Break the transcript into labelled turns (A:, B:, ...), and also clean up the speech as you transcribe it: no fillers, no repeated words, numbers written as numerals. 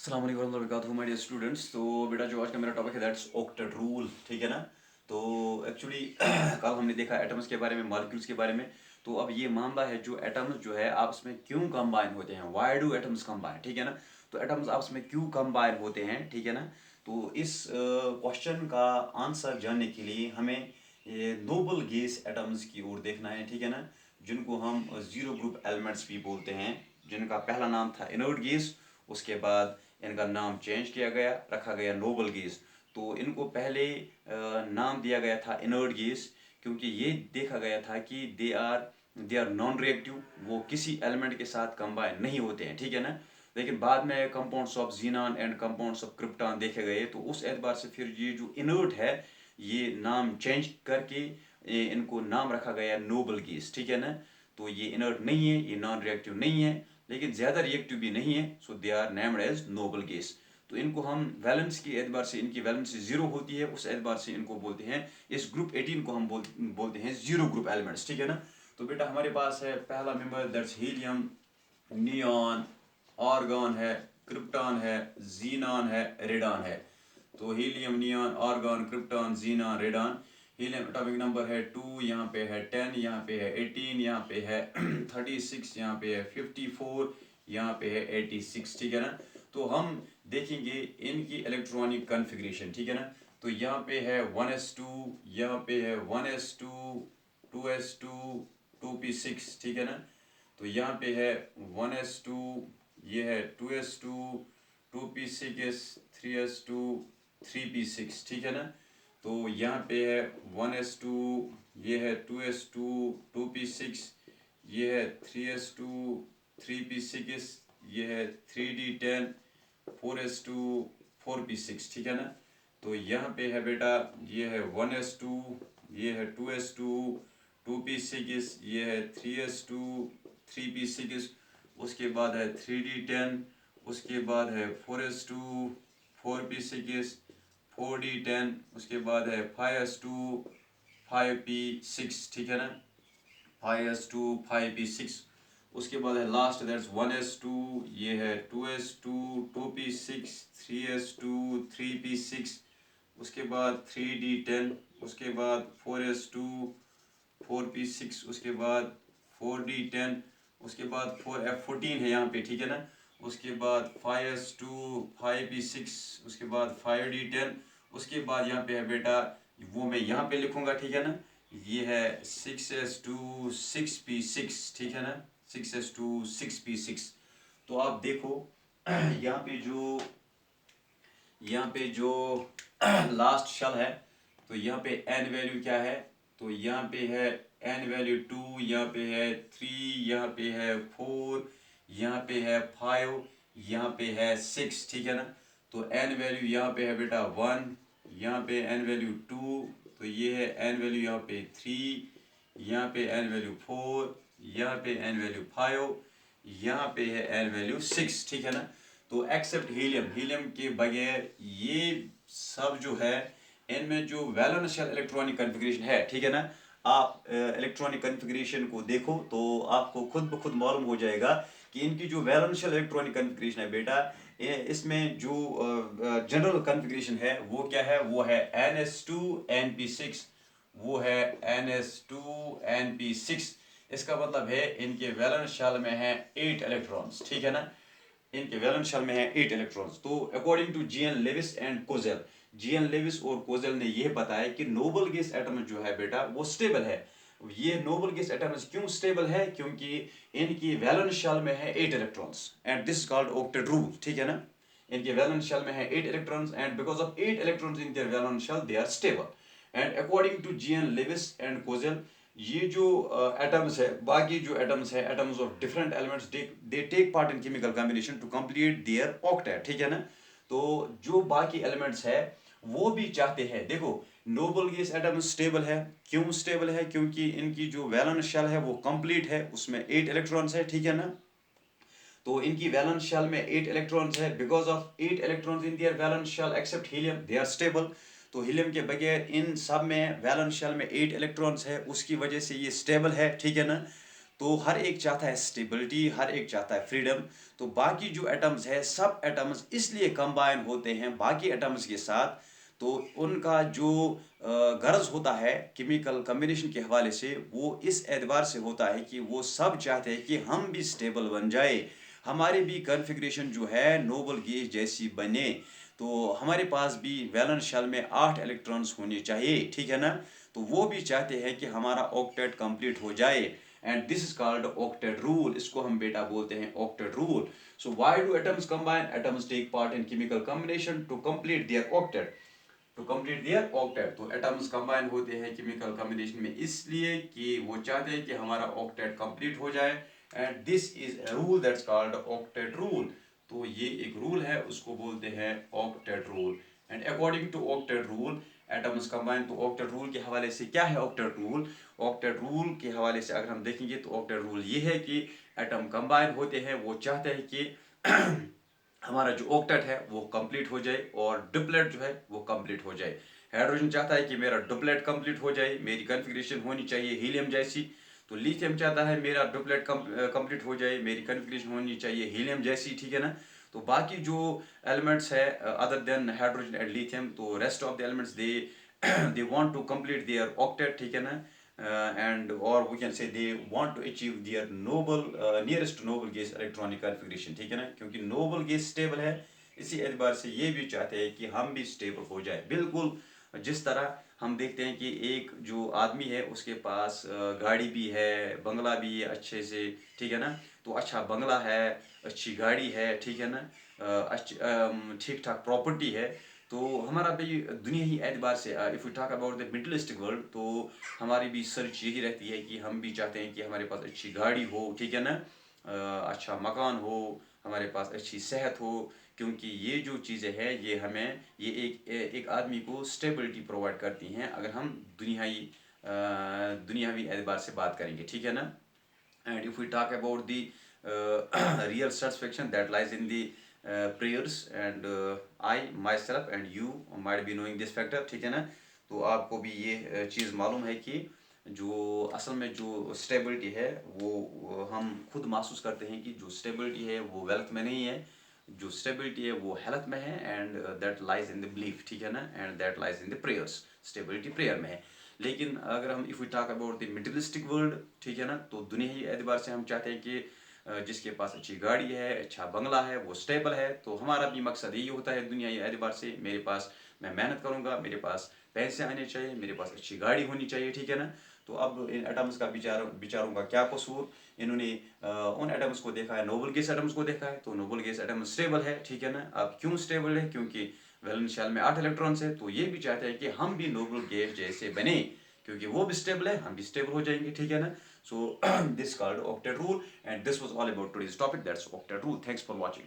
A: अस्सलाम वालेकुम warahmatullahi wabarakatuh my dear students. तो बेटा जो आज का मेरा टॉपिक है दैट्स ऑक्टेट रूल, ठीक है ना। तो एक्चुअली कल हमने देखा एटम्स के बारे में, मॉलिक्यूल्स के बारे में। तो अब ये मामला है जो एटम्स जो है आपस में क्यों कंबाइन होते हैं, व्हाई डू एटम्स कंबाइन, ठीक है ना। तो एटम्स आपस में क्यों कंबाइन होते हैं, ठीक है ना। तो इस क्वेश्चन का आंसर जानने के लिए हमें ये नोबल गैस एटम्स की ओर देखना है, ठीक है ना। जिनको हम जीरो ग्रुप एलिमेंट्स भी बोलते हैं, जिनका पहला नाम था इनर्ट गैस। उसके बाद इनका नाम चेंज किया गया, रखा गया नोबल गैस। तो इनको पहले नाम दिया गया था इनर्ट गैस, क्योंकि ये देखा गया था कि दे आर नॉन रिएक्टिव, वो किसी एलिमेंट के साथ कंबाइन नहीं होते हैं, ठीक है ना। लेकिन बाद में compounds of xenon and compounds of krypton देखे गए, तो उस एतबार से फिर ये जो इनर्ट है ये नाम चेंज करके इनको नाम रखा गया नोबल गैस, ठीक है ना। तो ये इनर्ट नहीं है, ये नॉन रिएक्टिव नहीं है, लेकिन ज़्यादा रिएक्टिव भी नहीं है, so they are named as noble gas. तो इनको हम वैलेंस के एतबार से, इनकी वैलेंसी जीरो होती है, उस एतबार से इनको बोलते हैं, इस ग्रुप 18 को हम बोलते हैं जीरो ग्रुप एलिमेंट्स, ठीक है ना। तो बेटा हमारे पास है पहला member that's helium, neon, argon है, क्रिप्टॉन है, जीनॉन है, रेडॉन है। तो helium, neon, argon, krypton, xenon, radon. Helium atomic number है 2, यहाँ पे है 10, यहाँ पे है 18, यहाँ पे है 36, यहाँ पे है 54, यहाँ पे है 86, ठीक है ना। तो हम देखेंगे इनकी इलेक्ट्रॉनिक कन्फिग्रेशन, ठीक है ना। तो यहाँ पे है 1s2, यहाँ पे है 1s2, 2s2, 2p6, ठीक है ना। तो यहाँ पे है 1s2, ये है 2s2, 2p6, 3s2, 3p6, ठीक है ना। तो यहाँ पे है 1s2, ये है 2s2, 2p6, ये है 3s2, 3p6, ये है 3d10, 4s2, 4p6, ठीक है ना। तो यहाँ पे है बेटा, ये है 1s2, ये है 2s2, 2p6, ये है 3s2, 3p6, उसके बाद है 3d10, उसके बाद है 4s2, 4p6, 4d10, उसके बाद है 5s2, 5p6, ठीक है ना। 5s2, 5p6, उसके बाद है लास्ट दैट्स 1s2, ये है 2s2, 2p6, 3s2, 3p6, उसके बाद 3d10, उसके बाद 4s2, 4p6, उसके बाद 4d10, उसके बाद 4f14 है यहाँ पे, ठीक है ना। उसके बाद 5s2, 5p6, उसके बाद 5d10, उसके बाद यहाँ पे है बेटा, वो मैं यहाँ पे लिखूँगा, ठीक है ना। ये है 6s2, 6p6, ठीक है ना। 6s2, 6p6। तो आप देखो यहाँ पे जो लास्ट शेल है, तो यहाँ पे एन वैल्यू क्या है। तो यहाँ पे है एन वैल्यू 2, यहाँ पे है 3, यहाँ पे है 4, यहाँ पे है 5, यहाँ पे है 6, ठीक है ना। तो एन वैल्यू यहाँ पे है बेटा 1, यहाँ पे एन वैल्यू 2, तो ये है एन वैल्यू यहाँ पे 3, यहाँ पे एन वैल्यू 4, यहाँ पे एन वैल्यू 5, यहाँ पे है एन वैल्यू 6, ठीक है ना। तो एक्सेप्ट हीलियम, हीलियम के बगैर ये सब जो है, इनमें जो वैलेंस शेल इलेक्ट्रॉनिक कन्फिग्रेशन है, ठीक है ना। आप इलेक्ट्रॉनिक कन्फिग्रेशन को देखो तो आपको खुद ब खुद मालूम हो जाएगा कि इनकी जो वैलेंस शेल इलेक्ट्रॉनिक कन्फिग्रेशन है बेटा, इसमें जो जनरल कन्फिग्रेशन है वो क्या है, वो है NS2 NP6, वो है NS2 NP6। इसका मतलब है इनके वैलेंस शेल में है 8 इलेक्ट्रॉन्स, ठीक है ना। इनके वैलेंस शेल में है 8 इलेक्ट्रॉन्स। तो according to GN Lewis and Kossel, GN Lewis और कोजेल ने यह बताया कि नोबल गैस एटम जो है बेटा वो स्टेबल है। ये नोबल गैस एटम्स क्यों स्टेबल है, क्योंकि इनकी वैलेंस शेल में है 8 electrons and this called octet rule, ठीक है ना। इनके वैलेंस शेल में है 8 electrons and because of 8 electrons in their valence shell they are stable. And according to GN Lewis and Kossel, ये जो एटम्स है, बाकी जो एटम्स है, atoms of different elements, they take part in chemical combination to complete their octet, ठीक है ना। तो जो बाकी एलिमेंट्स है वो भी चाहते हैं, देखो नोबल गैस एटम स्टेबल है, क्यों स्टेबल है, क्योंकि इनकी जो वैलेंस शेल है वो कंप्लीट है, उसमें 8 इलेक्ट्रॉन्स है, ठीक है ना। तो इनकी वैलेंस शेल में 8 इलेक्ट्रॉन्स है, because of 8 electrons in their valence shell except helium they are stable. तो हीलियम के बगैर इन सब में वैलेंस शेल में 8 इलेक्ट्रॉन्स है, उसकी वजह से ये स्टेबल है, ठीक है ना। तो हर एक चाहता है स्टेबिलिटी, हर एक चाहता है फ्रीडम। तो बाकी जो एटम्स है, सब एटम्स इसलिए कंबाइन होते हैं बाकी एटम्स के साथ, तो उनका जो गर्ज होता है केमिकल कम्बिनेशन के हवाले से, वो इस एतबार से होता है कि वो सब चाहते हैं कि हम भी स्टेबल बन जाए, हमारी भी कन्फिग्रेशन जो है नोबल गैस जैसी बने। तो हमारे पास भी वैलेंस शेल में 8 इलेक्ट्रॉन्स होने चाहिए, ठीक है ना। तो वो भी चाहते हैं कि हमारा ऑक्टेट कंप्लीट हो जाए, and this is called octet rule. इसको हम बेटा बोलते हैं octet rule. So why do atoms combine? Atoms take part in chemical combination to complete their octet, to complete their octet. तो एटम्स कंबाइन होते हैं केमिकल कॉम्बिनेशन में इसलिए कि वो चाहते हैं कि हमारा ऑक्टेट कंप्लीट हो जाए, and this is a rule that's called octet rule. तो ये एक रूल है, उसको बोलते हैं octet rule. And according to octet rule atoms combine. तो ऑक्टेट रूल के हवाले से क्या है ऑक्टेट रूल? ऑक्टेट रूल के हवाले से अगर हम देखेंगे तो ऑक्टेट रूल ये है कि एटम कंबाइन होते हैं, वो चाहते हैं कि हमारा जो ऑक्टेट है वो कंप्लीट हो जाए और डुप्लेट जो है वो कंप्लीट हो जाए। हाइड्रोजन चाहता है कि मेरा डुप्लेट कंप्लीट हो जाए, मेरी कन्फिग्रेशन होनी चाहिए हीलियम जैसी। तो लिथियम चाहता है मेरा डुप्लेट कंप्लीट हो जाए, मेरी कन्फिग्रेशन होनी चाहिए हीलियम जैसी, ठीक है ना। तो बाकी जो एलिमेंट्स है other than hydrogen and lithium, तो rest of the elements they they want to complete their octet, ठीक है ना। And or we can say they want to achieve their noble nearest to noble gas electronic configuration, ठीक है ना। क्योंकि noble gas stable है, इसी एतबार से ये भी चाहते हैं कि हम भी स्टेबल हो जाए। बिल्कुल जिस तरह हम देखते हैं कि एक जो आदमी है उसके पास गाड़ी भी है, बंगला भी है अच्छे से, ठीक है ना। तो अच्छा बंगला है, अच्छी गाड़ी है, ठीक है ना, अच्छी ठीक ठाक प्रॉपर्टी है। तो हमारा भी दुनिया ही एतबार से if you talk about the materialistic world, तो हमारी भी सर्च यही रहती है कि हम भी चाहते हैं कि हमारे पास अच्छी गाड़ी हो, ठीक है ना, अच्छा मकान हो, हमारे पास अच्छी सेहत हो। क्योंकि ये जो चीज़ें हैं ये हमें ये एक आदमी को स्टेबिलिटी प्रोवाइड करती हैं, अगर हम दुनियावी एतबार से बात करेंगे, ठीक है ना। And if we talk about the real satisfaction that lies in the prayers, and I myself and you might be knowing this factor, ठीक है ना। तो आपको भी ये चीज़ मालूम है कि जो असल में जो स्टेबिलिटी है वो हम खुद महसूस करते हैं कि जो स्टेबिलिटी है वो वेल्थ में नहीं है, जो स्टेबिलिटी है वो हेल्थ में है, and that lies in the belief, ठीक है ना, and that lies in the prayers. Stability prayer में है। लेकिन अगर हम if we talk about the materialistic world, ठीक है ना, तो दुनियाई एतबार से हम चाहते हैं कि जिसके पास अच्छी गाड़ी है, अच्छा बंगला है, वो स्टेबल है। तो हमारा भी मकसद यही होता है दुनियाई एतबार से, मेरे पास मैं मेहनत करूँगा, मेरे पास पैसे आने चाहिए, मेरे पास अच्छी गाड़ी होनी चाहिए, ठीक है ना। तो अब इन एटम्स का विचारों का क्या कसूर? इन्होंने उन एटम्स को देखा है, नोबल गैस एटम्स को देखा है, तो नोबल गैस एटम स्टेबल है, ठीक है ना। अब क्यों स्टेबल है? क्योंकि वैलेंस शेल में 8 इलेक्ट्रॉन्स है। तो ये भी चाहते हैं कि हम भी नोबल गैस जैसे बने, क्योंकि वो भी स्टेबल है, हम भी स्टेबल हो जाएंगे, ठीक है ना। So this called octet rule, and this was all about today's topic, that's octet rule. Thanks for watching.